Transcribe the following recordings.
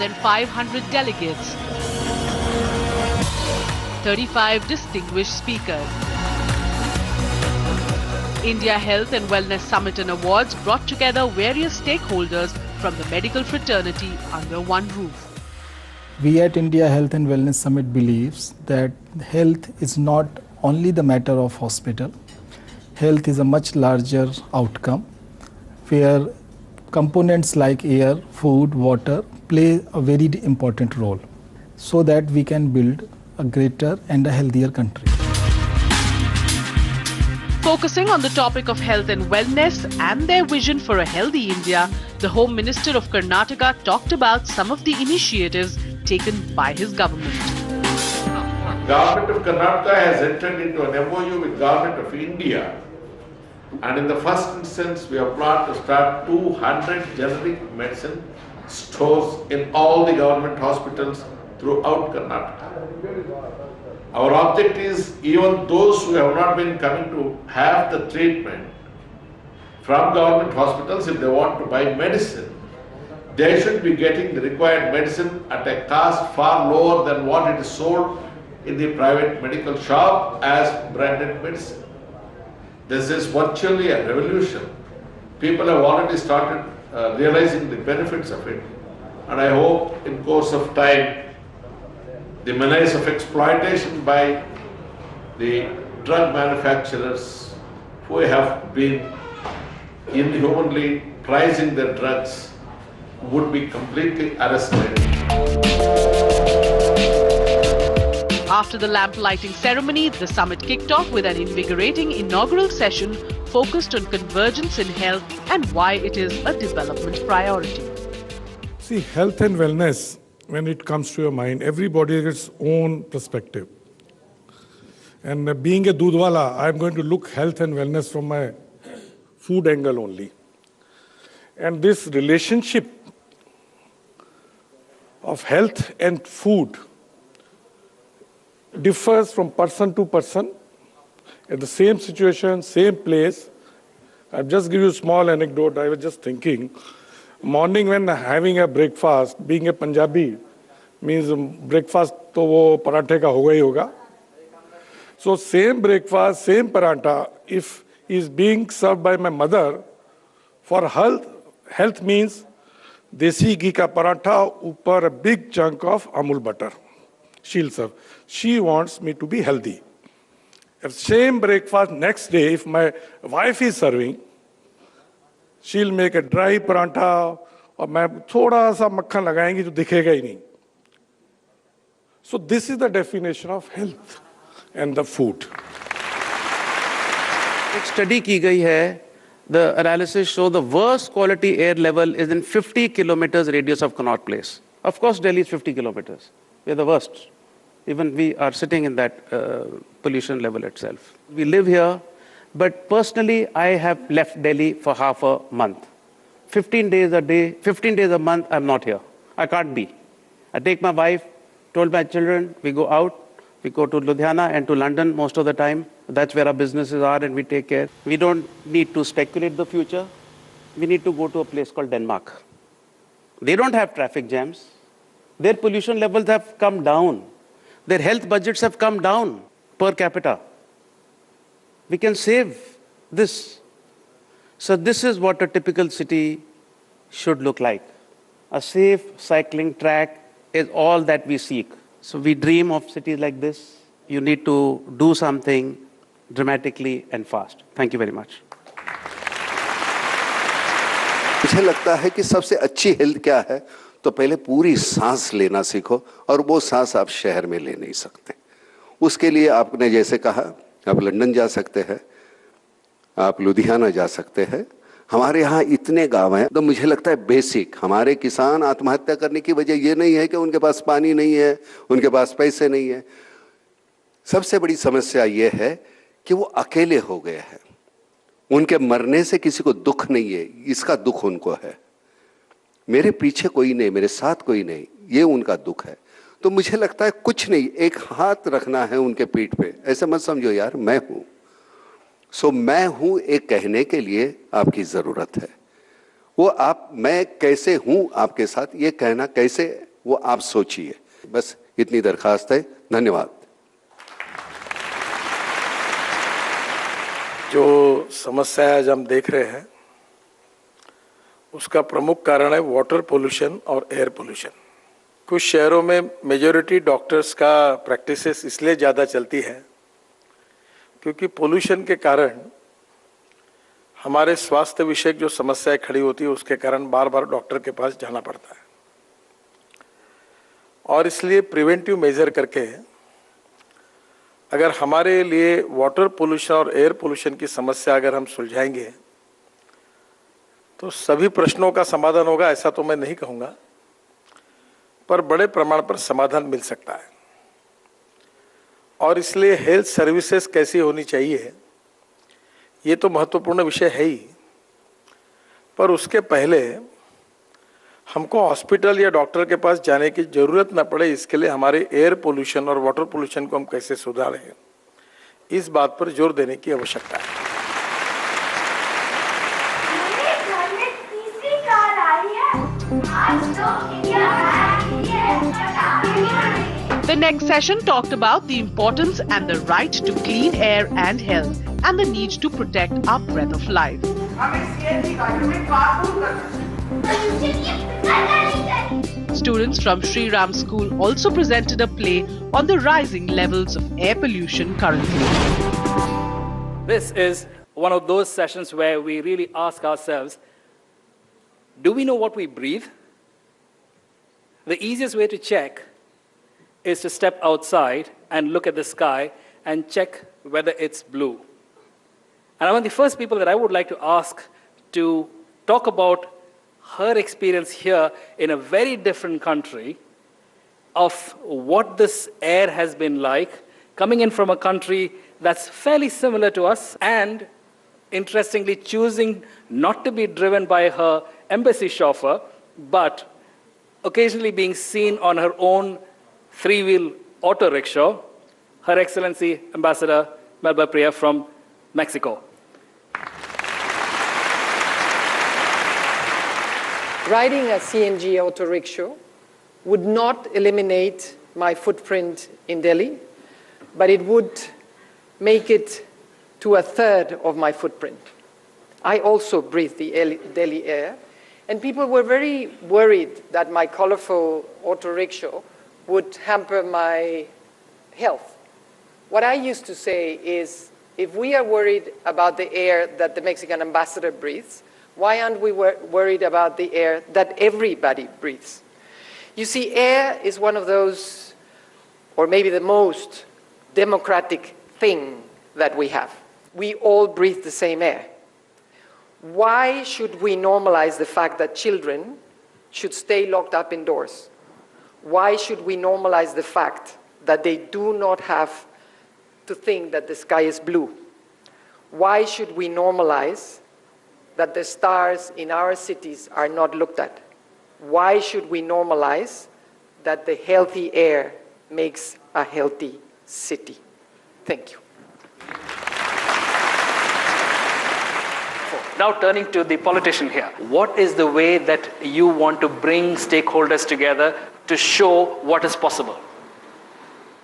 than 500 delegates, 35 distinguished speakers. India Health and Wellness Summit and Awards brought together various stakeholders from the medical fraternity under one roof. We at India Health and Wellness Summit believes that health is not only the matter of hospital. Health is a much larger outcome where components like air, food, water play a very important role so that we can build a greater and a healthier country. Focusing on the topic of health and wellness and their vision for a healthy India, the Home Minister of Karnataka talked about some of the initiatives taken by his government. Government of Karnataka has entered into an MOU with Government of India, and in the first instance we have planned to start 200 generic medicine stores in all the government hospitals throughout Karnataka. Our object is even those who have not been coming to have the treatment from government hospitals, if they want to buy medicine, they should be getting the required medicine at a cost far lower than what it is sold in the private medical shop as branded medicine. This is virtually a revolution. People have already started realizing the benefits of it, and I hope in course of time the menace of exploitation by the drug manufacturers who have been inhumanly pricing their drugs would be completely arrested. After the lamp lighting ceremony, the summit kicked off with an invigorating inaugural session focused on convergence in health and why it is a development priority. See, health and wellness, when it comes to your mind, everybody has its own perspective. And being a dudwala, I'm going to look health and wellness from my food angle only. And this relationship of health and food differs from person to person at the same situation, same place. I'll just give you a small anecdote. I was just thinking, morning when having a breakfast, being a Punjabi, means breakfast to wo parathe ka hoga hi hoga. So same breakfast, same paratha, if is being served by my mother, for health means desi ghee ka paratha, upar a big chunk of amul butter. She'll serve. She wants me to be healthy. If same breakfast next day, if my wife is serving, she'll make a dry parantha और मैं थोड़ा सा मक्खन लगाएंगी तो दिखेगा ही नहीं. So this is the definition of health and the food. एक study की गई है. The analysis show the worst quality air level is in 50 kilometers radius of Connaught Place. Of course, Delhi is 50 kilometers. We are the worst. Even we are sitting in that pollution level itself. We live here, but personally, I have left Delhi for half a month. 15 days a month, I'm not here. I can't be. I take my wife, told my children, we go out, we go to Ludhiana and to London most of the time. That's where our businesses are and we take care. We don't need to speculate the future. We need to go to a place called Denmark. They don't have traffic jams. Their pollution levels have come down. Their health budgets have come down per capita. We can save this. So this is what a typical city should look like. A safe cycling track is all that we seek. So we dream of cities like this. You need to do something dramatically and fast. Thank you very much. मुझे लगता है कि सबसे अच्छी health क्या है, तो पहले पूरी सांस लेना सीखो, और वो सांस आप शहर में ले नहीं सकते. उसके लिए आपने जैसे कहा, आप लंदन जा सकते हैं, आप लुधियाना जा सकते हैं. हमारे यहाँ इतने गांव हैं, तो मुझे लगता है बेसिक हमारे किसान आत्महत्या करने की वजह ये नहीं है कि उनके पास पानी नहीं है, उनके पास पैसे नहीं है. सबसे बड़ी समस्या ये है कि वो अकेले हो गए हैं. उनके मरने से किसी को दुख नहीं है, इसका दुख उनको है. मेरे पीछे कोई नहीं, मेरे साथ कोई नहीं, ये उनका दुख है. तो मुझे लगता है कुछ नहीं, एक हाथ रखना है उनके पीठ पे. ऐसे मत समझो यार मैं हूं. सो मैं हूं एक कहने के लिए आपकी जरूरत है. वो आप मैं कैसे हूं आपके साथ, ये कहना कैसे वो आप सोचिए। बस इतनी दरखास्त है। धन्यवाद। जो समस्या आज हम देख रहे हैं उसका प्रमुख कारण है वाटर पोल्यूशन और एयर पोल्यूशन। कुछ शहरों में मेजॉरिटी डॉक्टर्स का प्रैक्टिसेस इसलिए ज़्यादा चलती है क्योंकि पोल्यूशन के कारण हमारे स्वास्थ्य विषयक जो समस्याएं खड़ी होती है उसके कारण बार बार डॉक्टर के पास जाना पड़ता है, और इसलिए प्रिवेंटिव मेजर करके अगर हमारे लिए वाटर पोल्यूशन और एयर पोल्यूशन की समस्या अगर हम सुलझाएंगे तो सभी प्रश्नों का समाधान होगा, ऐसा तो मैं नहीं कहूँगा, पर बड़े प्रमाण पर समाधान मिल सकता है। और इसलिए हेल्थ सर्विसेज कैसी होनी चाहिए ये तो महत्वपूर्ण विषय है ही, पर उसके पहले हमको हॉस्पिटल या डॉक्टर के पास जाने की जरूरत न पड़े, इसके लिए हमारे एयर पोल्यूशन और वाटर पोल्यूशन को हम कैसे सुधारें, इस बात पर जोर देने की आवश्यकता है। The next session talked about the importance and the right to clean air and health and the need to protect our breath of life. Students from Shri School also presented a play on the rising levels of air pollution currently. This is one of those sessions where we really ask ourselves, do we know what we breathe? The easiest way to check is to step outside and look at the sky and check whether it's blue. And I'm one of the first people that I would like to ask to talk about her experience here in a very different country of what this air has been like, coming in from a country that's fairly similar to us, and interestingly choosing not to be driven by her embassy chauffeur, but occasionally being seen on her own three-wheel auto rickshaw, Her Excellency Ambassador Melba Priya from Mexico. Riding a CNG auto rickshaw would not eliminate my footprint in Delhi, but it would make it to a third of my footprint. I also breathe the Delhi air, and people were very worried that my colorful auto rickshaw would hamper my health. What I used to say is, if we are worried about the air that the Mexican ambassador breathes, why aren't we worried about the air that everybody breathes? You see, air is one of those, or maybe the most democratic thing that we have. We all breathe the same air. Why should we normalize the fact that children should stay locked up indoors? Why should we normalize the fact that they do not have to think that the sky is blue? Why should we normalize that the stars in our cities are not looked at? Why should we normalize that the healthy air makes a healthy city? Thank you. Now turning to the politician here, what is the way that you want to bring stakeholders together to show what is possible?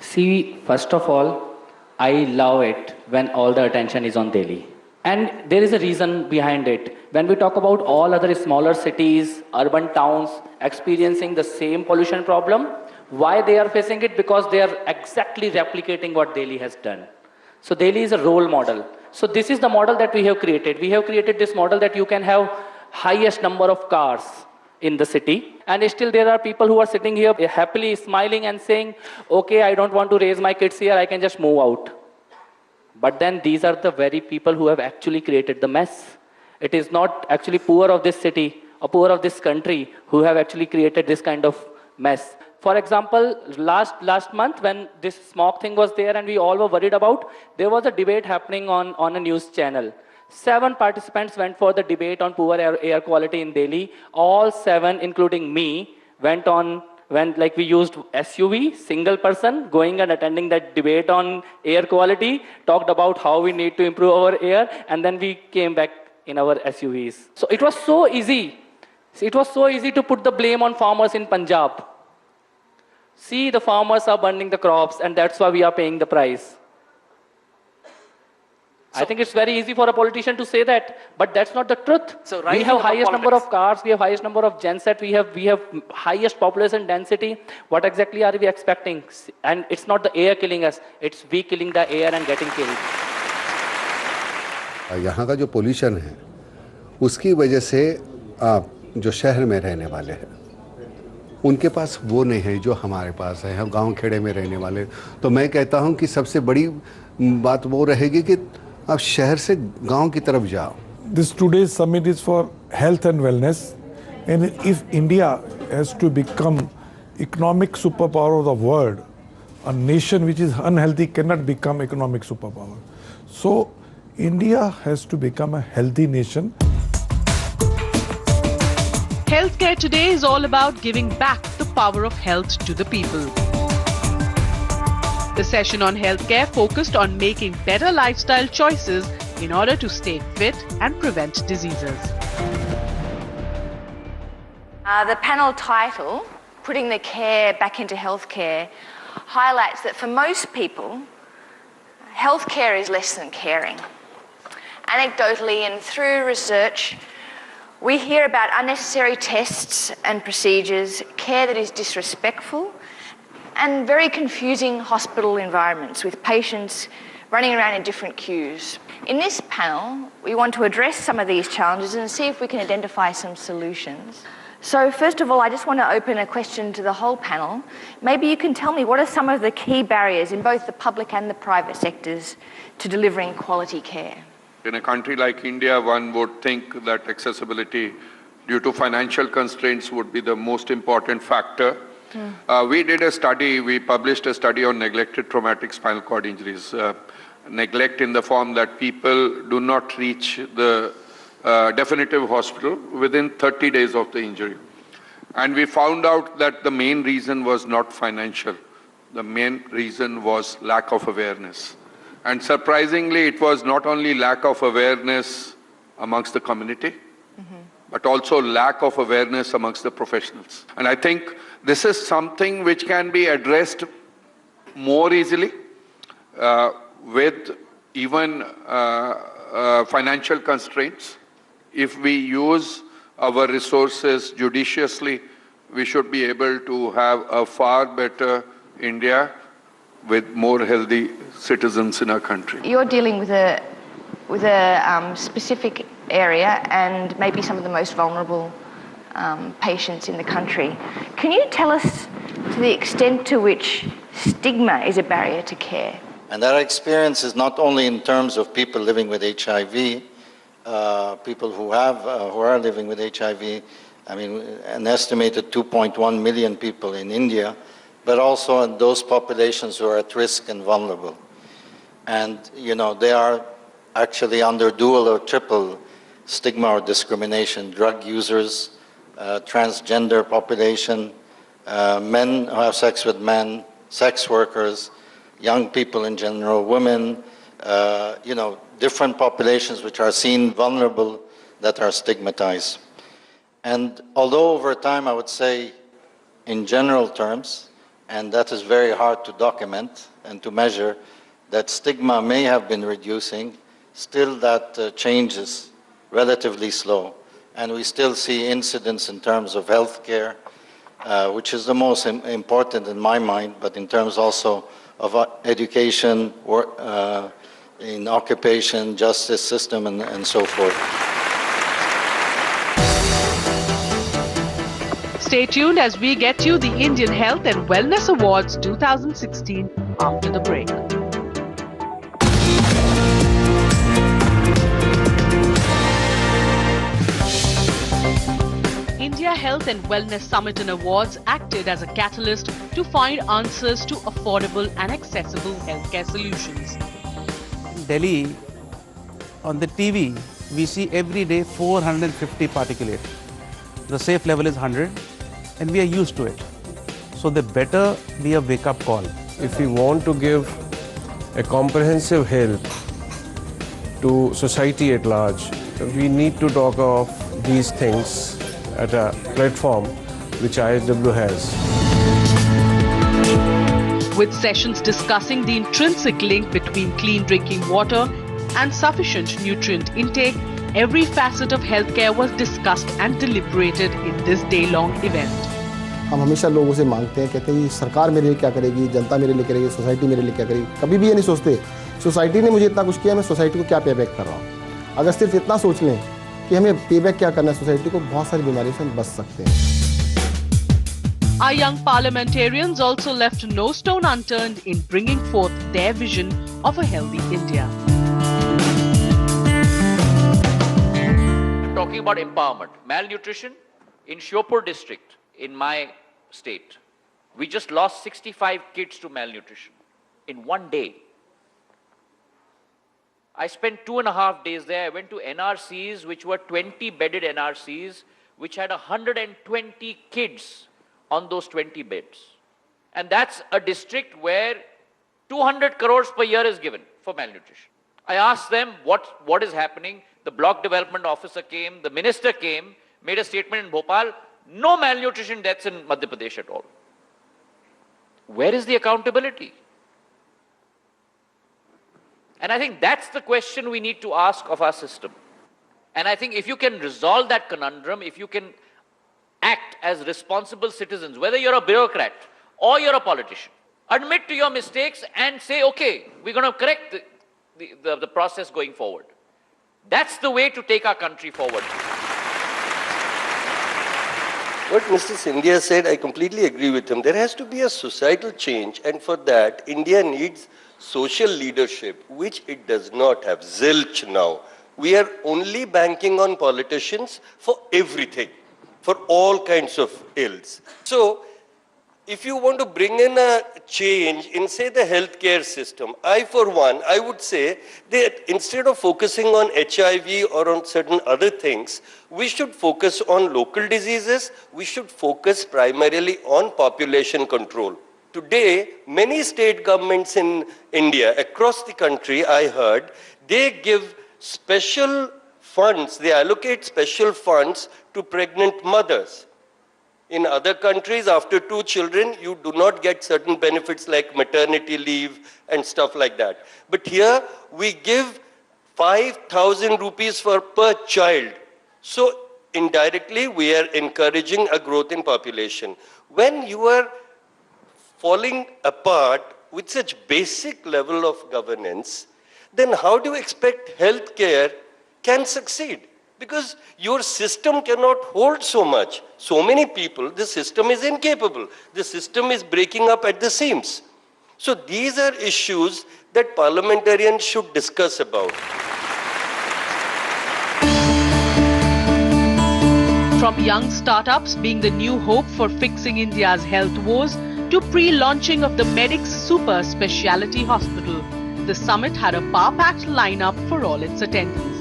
See, first of all, I love it when all the attention is on Delhi. And there is a reason behind it. When we talk about all other smaller cities, urban towns experiencing the same pollution problem, why they are facing it? Because they are exactly replicating what Delhi has done. So Delhi is a role model. So this is the model that we have created. We have created this model that you can have highest number of cars in the city, and still there are people who are sitting here happily smiling and saying, okay, I don't want to raise my kids here, I can just move out. But then these are the very people who have actually created the mess. It is not actually poor of this city or poor of this country who have actually created this kind of mess. For example, last month when this smog thing was there and we all were worried about, there was a debate happening on a news channel. 7 participants went for the debate on poor air quality in Delhi. All 7, including me, went like we used SUV, single person, going and attending that debate on air quality, talked about how we need to improve our air, and then we came back in our SUVs. So it was so easy. It was so easy to put the blame on farmers in Punjab. See, the farmers are burning the crops, and that's why we are paying the price. I think it's very easy for a politician to say that, but that's not the truth. So we have highest number of cars, we have highest number of genset, we have highest population density. What exactly are we expecting? And it's not the air killing us, it's we killing the air and getting killed. यहाँ का जो pollution है उसकी वजह से जो शहर में रहने वाले हैं उनके पास वो नहीं है जो हमारे पास है, हम गांव खेड़े में रहने वाले। तो मैं कहता हूं कि सबसे बड़ी बात वो रहेगी कि आप शहर से गांव की तरफ जाओ। This today's summit is for health and wellness, and if India has to become economic superpower of the world, a nation which is unhealthy cannot become economic superpower. So India has to become a healthy nation. Healthcare today is all about giving back the power of health to the people. The session on healthcare focused on making better lifestyle choices in order to stay fit and prevent diseases. The panel title, Putting the Care Back into Healthcare, highlights that for most people, healthcare is less than caring. Anecdotally and through research, we hear about unnecessary tests and procedures, care that is disrespectful, and very confusing hospital environments with patients running around in different queues. In this panel, we want to address some of these challenges and see if we can identify some solutions. So first of all, I just want to open a question to the whole panel. Maybe you can tell me what are some of the key barriers in both the public and the private sectors to delivering quality care? In a country like India, one would think that accessibility due to financial constraints would be the most important factor. We did a study, we published a study on neglected traumatic spinal cord injuries. Neglect in the form that people do not reach the definitive hospital within 30 days of the injury. And we found out that the main reason was not financial. The main reason was lack of awareness. And surprisingly, it was not only lack of awareness amongst the community, but also lack of awareness amongst the professionals. And I think this is something which can be addressed more easily with even financial constraints. If we use our resources judiciously, we should be able to have a far better India with more healthy citizens in our country. You're dealing with a specific area and maybe some of the most vulnerable patients in the country. Can you tell us to the extent to which stigma is a barrier to care? And that experience is not only in terms of people living with HIV, people who are living with HIV, I mean, an estimated 2.1 million people in India, but also in those populations who are at risk and vulnerable. And, you know, they are actually under dual or triple stigma or discrimination: drug users, transgender population, men who have sex with men, sex workers, young people in general, women, you know, different populations which are seen vulnerable, that are stigmatized. And although over time, I would say, in general terms, and that is very hard to document and to measure, that stigma may have been reducing, still that change is relatively slow. And we still see incidents in terms of healthcare, which is the most important in my mind, but in terms also of education, in occupation, justice system, and so forth. Stay tuned as we get you the Indian Health and Wellness Awards 2016 after the break. India Health and Wellness Summit and Awards acted as a catalyst to find answers to affordable and accessible healthcare solutions. Delhi, on the TV, we see every day 450 particulate. The safe level is 100, and we are used to it. So the better be a wake-up call. If we want to give a comprehensive health to society at large, we need to talk of these things at a platform which IHW has. With sessions discussing the intrinsic link between clean drinking water and sufficient nutrient intake, every facet of healthcare was discussed and deliberated in this day-long event. हम हमेशा लोगों से मांगते हैं, कहते हैं सरकार मेरे लिए क्या करेगी, जनता मेरे लिए करेगी, सोसाइटी मेरे लिए क्या करेगी। कभी भी ये नहीं सोचते सोसाइटी ने मुझे इतना कुछ किया, मैं सोसाइटी को क्या पे बैक कर रहा हूँ। अगर सिर्फ इतना सोच लें कि हमें पे बैक क्या करना है सोसाइटी को, बहुत सारी बीमारियों से हम बच सकते हैं। Our young parliamentarians also left no stone unturned in bringing forth their vision of a healthy India. Talking about empowerment, malnutrition in Shiopur district in my state, we just lost 65 kids to malnutrition in one day. I spent 2.5 days there. I went to NRCs, which were 20-bedded NRCs, which had 120 kids on those 20 beds. And that's a district where 200 crores per year is given for malnutrition. I asked them what is happening. The block development officer came, the minister came, made a statement in Bhopal, no malnutrition deaths in Madhya Pradesh at all. Where is the accountability? And I think that's the question we need to ask of our system. And I think if you can resolve that conundrum, if you can act as responsible citizens, whether you're a bureaucrat or you're a politician, admit to your mistakes and say, okay, we're going to correct the process going forward. That's the way to take our country forward. What Mr. Scindia said, I completely agree with him. There has to be a societal change, and for that, India needs social leadership, which it does not have. Zilch now. We are only banking on politicians for everything, for all kinds of ills. So, if you want to bring in a change in, say, the healthcare system, for one, I would say that instead of focusing on HIV or on certain other things, we should focus on local diseases. We should focus primarily on population control. Today, many state governments in India, across the country, I heard, they give special funds, they allocate special funds to pregnant mothers. In other countries, after 2 children, you do not get certain benefits like maternity leave and stuff like that. But here, we give 5,000 rupees per child. So, indirectly, we are encouraging a growth in population. When you are falling apart with such basic level of governance, then how do you expect healthcare can succeed? Because your system cannot hold so much. So many people, the system is incapable. The system is breaking up at the seams. So these are issues that parliamentarians should discuss about. From young startups being the new hope for fixing India's health woes to pre-launching of the Medix Super Speciality Hospital, the summit had a power-packed lineup for all its attendees.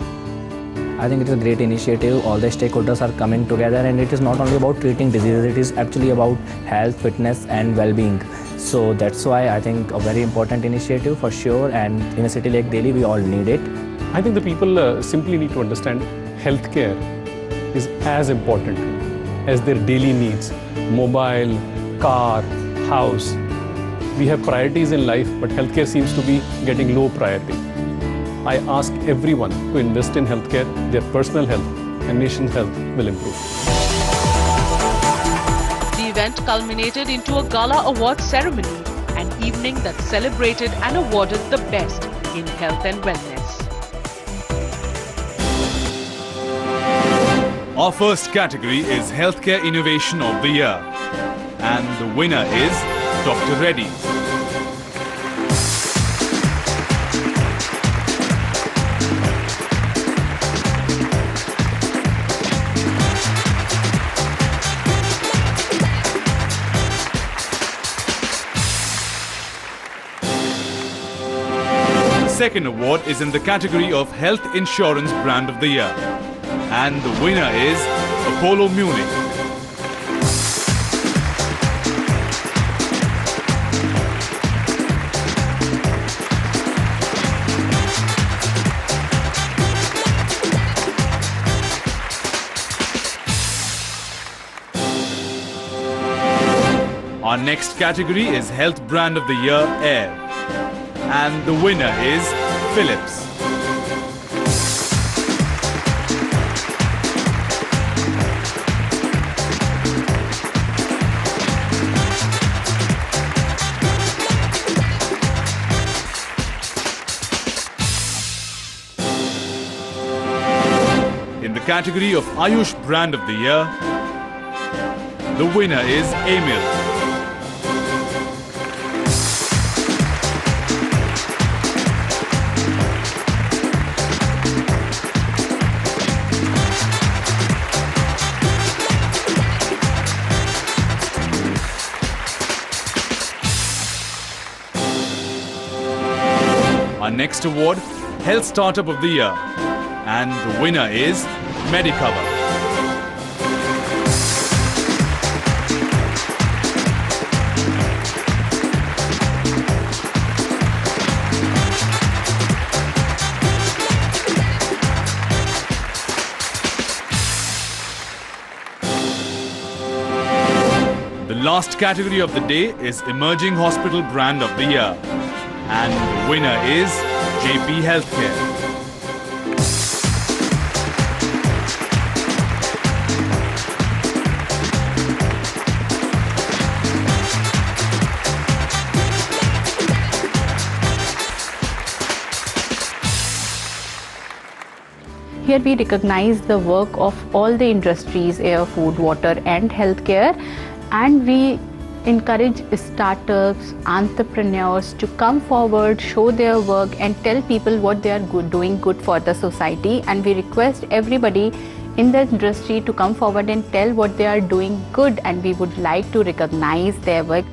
I think it is a great initiative. All the stakeholders are coming together, and it is not only about treating diseases, it is actually about health, fitness and well-being. So that's why I think a very important initiative for sure, and in a city like Delhi we all need it. I think the people simply need to understand healthcare is as important as their daily needs. Mobile, car, house. We have priorities in life, but healthcare seems to be getting low priority. I ask everyone to invest in healthcare. Their personal health and nation's health will improve. The event culminated into a gala award ceremony, an evening that celebrated and awarded the best in health and wellness. Our first category is Healthcare Innovation of the Year, and the winner is Dr. Reddy. Second award is in the category of Health Insurance Brand of the Year, and the winner is Apollo Munich. Our next category is Health Brand of the Year Air. And the winner is Philips. In the category of Ayush Brand of the Year, the winner is Emil. Our next award, Health Startup of the Year. And the winner is Medicover. The last category of the day is Emerging Hospital Brand of the Year. And the winner is JP Healthcare. Here we recognize the work of all the industries, air, food, water and healthcare, and we encourage startups, entrepreneurs to come forward, show their work and tell people what they are doing good for the society, and we request everybody in the industry to come forward and tell what they are doing good, and we would like to recognize their work.